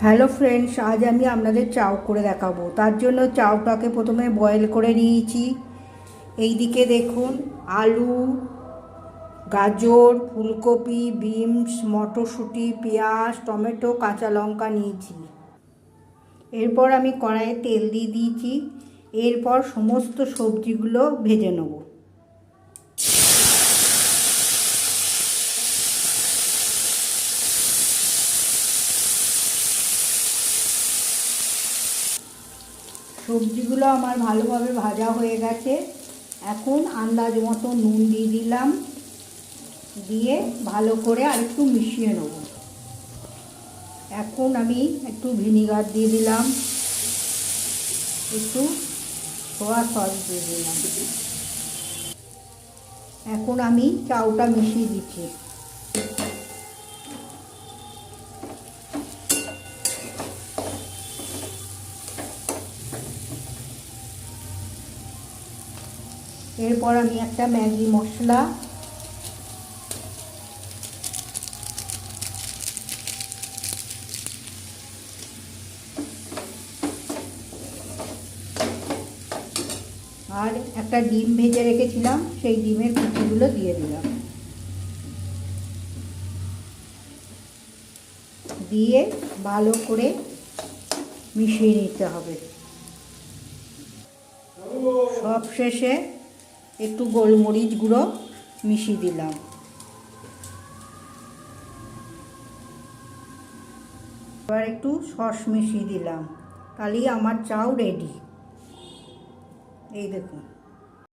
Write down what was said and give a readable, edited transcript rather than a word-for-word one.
Hello friends, আজ আমি আপনাদের চাউ করে দেখাবো। তার জন্য চাউটাকে প্রথমে বয়েল করে নিয়েছি। এইদিকে দেখুন, আলু, গাজর, ফুলকপি, বিনস, মটরশুঁটি, পেঁয়াজ, টমেটো, কাঁচা লঙ্কা নিয়েছি। এরপর আমি কড়াইয়ে তেল দিয়ে দিয়েছি। এরপর সমস্ত সবজিগুলো ভেজে নেব। সবজিগুলো আমার ভালোভাবে ভাজা হয়ে গেছে। এখন আন্দাজ মতো নুন দিয়ে দিলাম, দিয়ে ভালো করে আরেকটু মিশিয়ে নেব। এখন আমি একটু ভিনিগার দিয়ে দিলাম, একটু সোয়া সস দিয়ে দিলাম। এখন আমি চাউটা মিশিয়ে দিচ্ছি। এরপর আমি একটা ম্যাগি মশলা, আর একটা ডিম ভেজে রেখেছিলাম, সেই ডিমের কুচিগুলো দিয়ে দিলাম। দিয়ে ভালো করে মিশিয়ে নিতে হবে। সব শেষে একটু গোলমরিচ গুঁড়ো মিশিয়ে দিলাম। এবার একটু সস মিশিয়ে দিলাম। তাহলেই আমার চাউ রেডি। এই দেখুন।